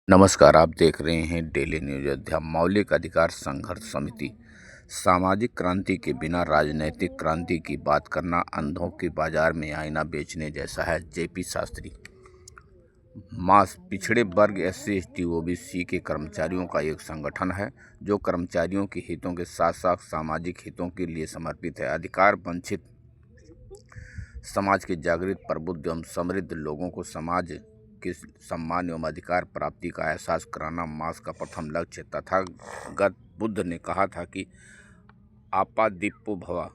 नमस्कार, आप देख रहे हैं डेली न्यूज अयोध्या। मौलिक अधिकार संघर्ष समिति। सामाजिक क्रांति के बिना राजनीतिक क्रांति की बात करना अंधों के बाजार में आईना बेचने जैसा है। जेपी शास्त्री। मास पिछड़े वर्ग SC ST OBC के कर्मचारियों का एक संगठन है जो कर्मचारियों के हितों के साथ साथ सामाजिक हितों के लिए समर्पित है। अधिकार वंचित समाज के जागृत, प्रबुद्ध एवं समृद्ध लोगों को समाज के सम्मान एवं अधिकार प्राप्ति का एहसास कराना मास का प्रथम लक्ष्य। तथागत बुद्ध ने कहा था कि आपादीपो भव,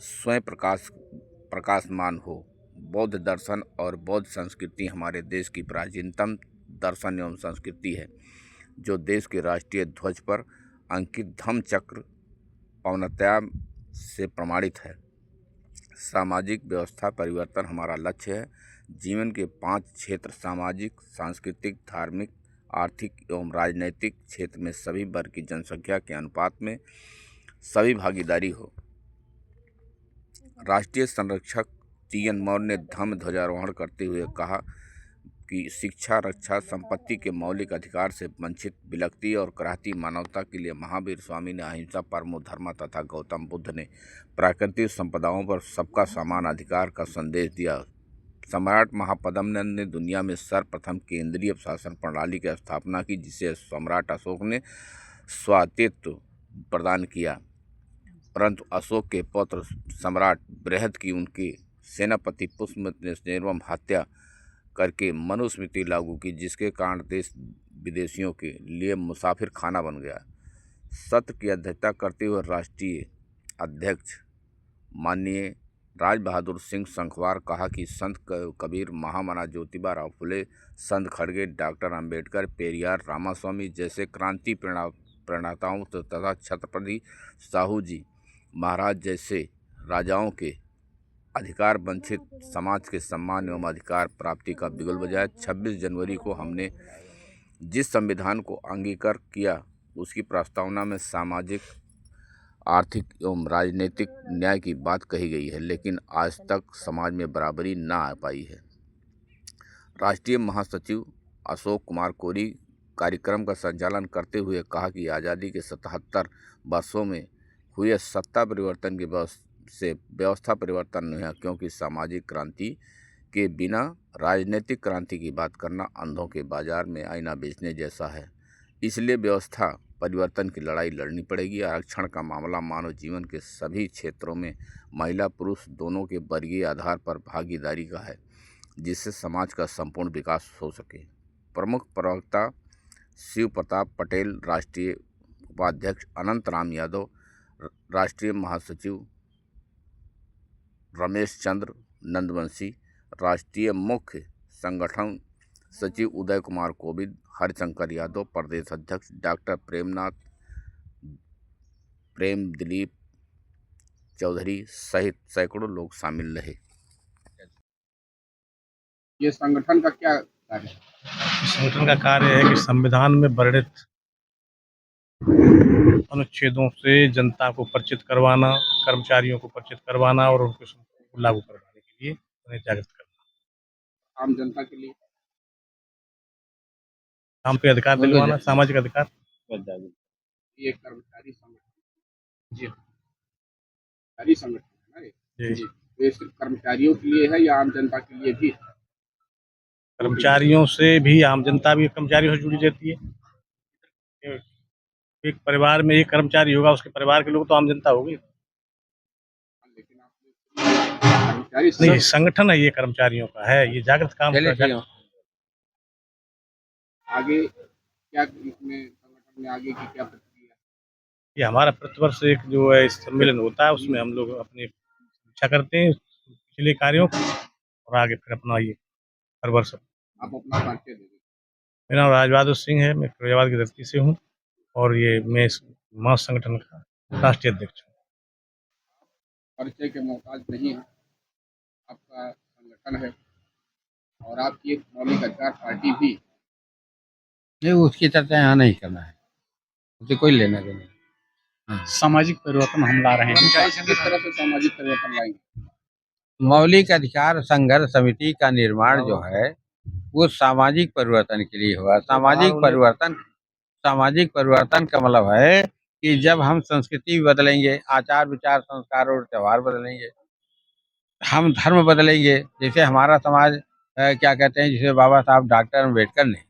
स्वयं प्रकाशमान हो। बौद्ध दर्शन और बौद्ध संस्कृति हमारे देश की प्राचीनतम दर्शन एवं संस्कृति है, जो देश के राष्ट्रीय ध्वज पर अंकित धम्म चक्र पौनत्या से प्रमाणित है। सामाजिक व्यवस्था परिवर्तन हमारा लक्ष्य है। जीवन के 5 क्षेत्र सामाजिक, सांस्कृतिक, धार्मिक, आर्थिक एवं राजनैतिक क्षेत्र में सभी वर्ग की जनसंख्या के अनुपात में सभी भागीदारी हो। राष्ट्रीय संरक्षक TN मौर्य ने धम्म ध्वजारोहण करते हुए कहा कि शिक्षा, रक्षा, संपत्ति के मौलिक अधिकार से वंचित बिलखती और कराहती मानवता के लिए महावीर स्वामी ने अहिंसा, परमो धर्म तथा गौतम बुद्ध ने प्राकृतिक संपदाओं पर सबका समान अधिकार का संदेश दिया। सम्राट महापद्मनंद ने दुनिया में सर्वप्रथम केंद्रीय शासन प्रणाली की स्थापना की, जिसे सम्राट अशोक ने स्वायत्तता प्रदान किया। परंतु अशोक के पुत्र सम्राट बृहद की उनके सेनापति पुष्यमित्र ने निर्मम हत्या करके मनुस्मृति लागू की, जिसके कारण देश विदेशियों के लिए मुसाफिर खाना बन गया। सत्र की अध्यक्षता करते हुए राष्ट्रीय अध्यक्ष माननीय राज बहादुर सिंह संखवार कहा कि संत कबीर, महामना ज्योतिबा राव फुले, संत खड़गे, डॉक्टर अंबेडकर, पेरियार, रामास्वामी जैसे क्रांति प्रणेताओं तथा छत्रपति साहू जी महाराज जैसे राजाओं के अधिकार वंचित समाज के सम्मान एवं अधिकार प्राप्ति का बिगुल बजाया। 26 जनवरी को हमने जिस संविधान को अंगीकार किया, उसकी प्रस्तावना में सामाजिक, आर्थिक एवं राजनीतिक न्याय की बात कही गई है, लेकिन आज तक समाज में बराबरी न आ पाई है। राष्ट्रीय महासचिव अशोक कुमार कोरी कार्यक्रम का संचालन करते हुए कहा कि आज़ादी के 77 वर्षों में हुए सत्ता परिवर्तन की से व्यवस्था परिवर्तन नहीं है, क्योंकि सामाजिक क्रांति के बिना राजनीतिक क्रांति की बात करना अंधों के बाजार में आईना बेचने जैसा है। इसलिए व्यवस्था परिवर्तन की लड़ाई लड़नी पड़ेगी। आरक्षण का मामला मानव जीवन के सभी क्षेत्रों में महिला पुरुष दोनों के वर्गीय आधार पर भागीदारी का है, जिससे समाज का संपूर्ण विकास हो सके। प्रमुख प्रवक्ता शिव प्रताप पटेल, राष्ट्रीय उपाध्यक्ष अनंत राम यादव, राष्ट्रीय महासचिव रमेश चंद्र नंदवंशी, राष्ट्रीय मुख्य संगठन सचिव उदय कुमार कोविद, हरिशंकर यादव, प्रदेश अध्यक्ष डॉक्टर प्रेम दिलीप चौधरी सहित सैकड़ों लोग शामिल रहे। ये संगठन का क्या कार्य है? संगठन का कार्य है कि संविधान में वर्णित अनुच्छेदों से जनता को परिचित करवाना, कर्मचारियों को परिचित करवाना और उनको लागू करवाने के लिए उन्हें जागृत करना। आम जनता के लिए काम पे अधिकार दिलवाना, सामाजिक अधिकार। ये कर्मचारी संगठन, जी कर्मचारी संगठन है ना? जी। तो ये सिर्फ कर्मचारियों के लिए है या आम जनता के लिए भी? कर्मचारियों से भी आम जनता भी कर्मचारियों से जुड़ी रहती है। एक परिवार में एक कर्मचारी होगा, उसके परिवार के लोग तो आम जनता होगी। लेकिन आप नहीं, संगठन है ये, कर्मचारियों का है, ये जागृत काम आगे क्या इसमें संगठन में आगे की क्या प्रक्रिया? ये हमारा प्रतिवर्ष एक जो है सम्मेलन होता है, उसमें हम लोग अपनी इच्छा करते हैं पिछले कार्यों और आगे फिर अपना ये हर वर्ष। आप अपना परिचय दे दीजिए। मेरा नाम राज बहादुर सिंह है, मैं फिरोजाबाद की धरती से हूँ और ये मैं इस मास संगठन का राष्ट्रीय अध्यक्ष हूँ। परिचय के मोहताज नहीं है, आपका संगठन है और आपकी एक मौलिक अधिकार पार्टी भी नहीं, उसकी चर्चा यहाँ नहीं करना है, उसे कोई लेना देना नहीं। सामाजिक परिवर्तन हम ला रहे हैं। किस तरह से सामाजिक परिवर्तन लाएंगे? मौलिक अधिकार संघर्ष समिति का निर्माण जो है वो सामाजिक परिवर्तन के लिए हुआ। सामाजिक परिवर्तन का मतलब है कि जब हम संस्कृति बदलेंगे, आचार विचार संस्कार और त्यौहार बदलेंगे, हम धर्म बदलेंगे। जैसे हमारा समाज क्या कहते हैं, जिसे बाबा साहब डॉक्टर अम्बेडकर ने,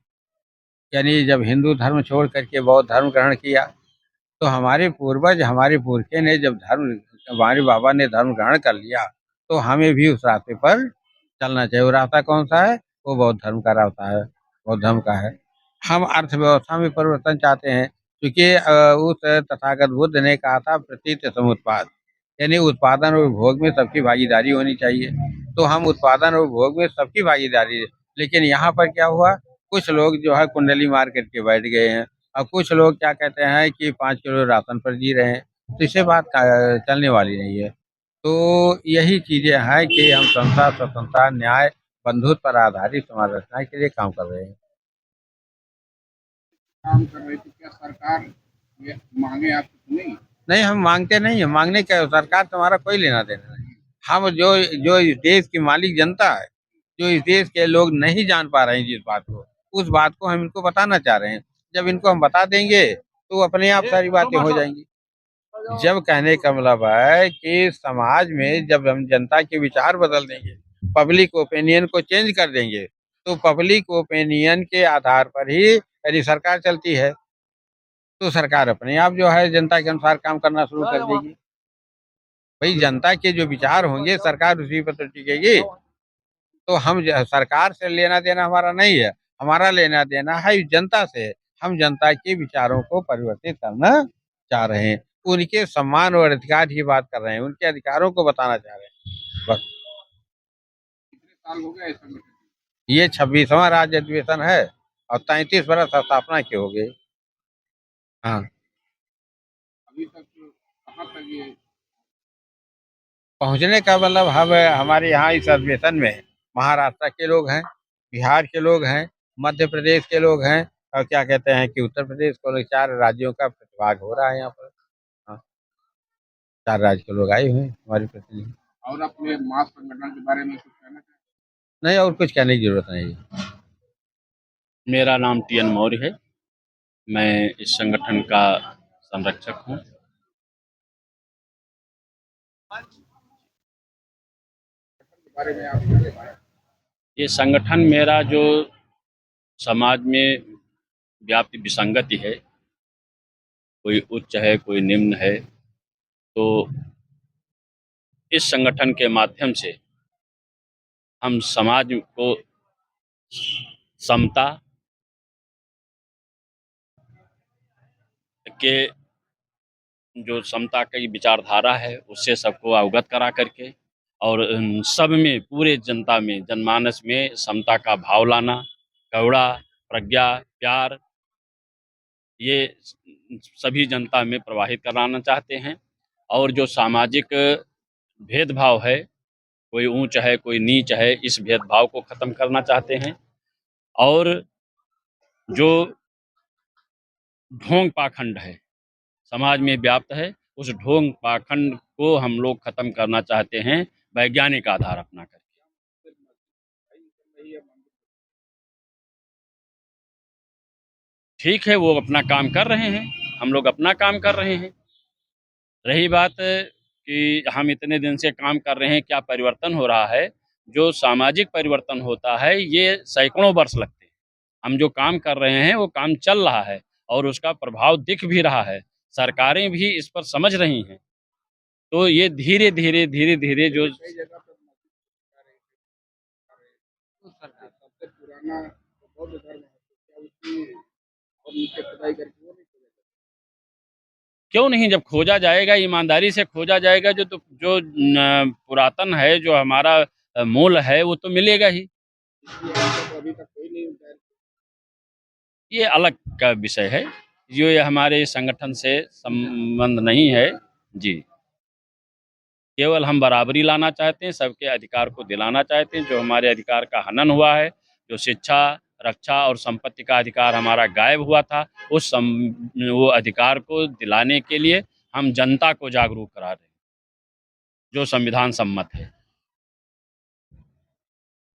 यानी जब हिंदू धर्म छोड़ करके बौद्ध धर्म ग्रहण किया, तो हमारे पूर्वज, हमारे पुरखे ने जब धर्म, हमारे बाबा ने धर्म ग्रहण कर लिया, तो हमें भी उस रास्ते पर चलना चाहिए। वो रास्ता कौन सा है? वो बौद्ध धर्म का रास्ता है, बौद्ध धर्म का है। हम अर्थव्यवस्था में परिवर्तन चाहते हैं, क्योंकि उस तथागत बुद्ध ने कहा था प्रतीत समुत्पाद, यानी उत्पादन और उपभोग में सबकी भागीदारी होनी चाहिए। तो हम उत्पादन और उपभोग में सबकी भागीदारी, लेकिन यहाँ पर क्या हुआ, कुछ लोग जो है कुंडली मार करके बैठ गए हैं, और कुछ लोग क्या कहते हैं कि 5 किलो राशन पर जी रहे हैं। तो इससे बात चलने वाली नहीं है। तो यही चीजें हैं कि हम समता, स्वतंत्रता, न्याय, बंधुत्व पर आधारित समाज रचना के लिए काम कर रहे हैं। काम कर रहे थे, क्या सरकार ये मांगे आप नहीं? नहीं, हम मांगते नहीं है, मांगने का सरकार से हमारा कोई लेना देना नहीं। हम जो जो इस देश की मालिक जनता है, जो इस देश के लोग नहीं जान पा रहे हैं जिस बात को, उस बात को हम इनको बताना चाह रहे हैं। जब इनको हम बता देंगे तो अपने आप सारी बातें हो जाएंगी। जब कहने का मतलब है कि समाज में जब हम जनता के विचार बदल देंगे, पब्लिक ओपिनियन को चेंज कर देंगे, तो पब्लिक ओपिनियन के आधार पर ही यदि सरकार चलती है, तो सरकार अपने आप जो है जनता के अनुसार काम करना शुरू कर देगी। भाई जनता के जो विचार होंगे, सरकार उसी पर तो टिकेगी। तो हम सरकार से लेना देना हमारा नहीं है, हमारा लेना देना है जनता से। हम जनता के विचारों को परिवर्तित करना चाह रहे हैं, उनके सम्मान और अधिकार की बात कर रहे हैं, उनके अधिकारों को बताना चाह रहे हैं, बस। कितने साल हो गए इस संगठन को? ये 26वां राज्य अधिवेशन है और 33 वर्ष स्थापना के हो गए। हाँ, अभी तक कहाँ तक ये पहुंचने का मतलब हम हमारे यहाँ इस अधिवेशन में महाराष्ट्र के लोग हैं, बिहार के लोग हैं, मध्य प्रदेश के लोग हैं, और क्या कहते हैं कि उत्तर प्रदेश को, 4 राज्यों का प्रतिभाग हो रहा है यहाँ पर। हाँ, 4 राज्य के लोग आए हुए हैं हमारे प्रतिनिधि। और अपने मास संगठन के बारे में कुछ कहना चाहें? नहीं, और कुछ कहने की जरूरत नहीं है। मेरा नाम टी.एन. मौर्य है। मैं इस संगठन का संरक्षक हूँ। के बारे में आप क्या बताएं? ये संगठन मेरा जो समाज में व्याप्त विसंगति है, कोई उच्च है, कोई निम्न है, तो इस संगठन के माध्यम से हम समाज को समता के, जो समता की विचारधारा है, उससे सबको अवगत करा करके, और सब में, पूरे जनता में, जनमानस में समता का भाव लाना, करुणा, प्रज्ञा, प्यार, ये सभी जनता में प्रवाहित कराना चाहते हैं। और जो सामाजिक भेदभाव है, कोई ऊंच है, कोई नीच है, इस भेदभाव को ख़त्म करना चाहते हैं। और जो ढोंग पाखंड है, समाज में व्याप्त है, उस ढोंग पाखंड को हम लोग ख़त्म करना चाहते हैं, वैज्ञानिक आधार अपना करके। ठीक है, वो अपना काम कर रहे हैं, हम लोग अपना काम कर रहे हैं। रही बात कि हम इतने दिन से काम कर रहे हैं, क्या परिवर्तन हो रहा है? जो सामाजिक परिवर्तन होता है, ये सैकड़ों वर्ष लगते हैं। हम जो काम कर रहे हैं, वो काम चल रहा है और उसका प्रभाव दिख भी रहा है। सरकारें भी इस पर समझ रही हैं। तो ये धीरे-धीरे जो कई जगह पर सबसे पुराना बौद्ध धर्म है, तो क्या उसकी और नीचे खुदाई करके वो नहीं खोजा जाता? क्यों नहीं, जब खोजा जाएगा, ईमानदारी से खोजा जाएगा, जो पुरातन है, जो हमारा मूल है, वो तो मिलेगा ही। इसलिए आपको तो अभी तक कोई नहीं दायर किया। ये अलग का विषय है, जो ये हमारे संगठन से संबंध नहीं है। जी, केवल हम बराबरी लाना चाहते हैं, सबके अधिकार को दिलाना चाहते हैं। जो हमारे अधिकार का हनन हुआ है, जो शिक्षा, रक्षा और संपत्ति का अधिकार हमारा गायब हुआ था, वो अधिकार को दिलाने के लिए हम जनता को जागरूक करा रहे हैं, जो संविधान सम्मत है।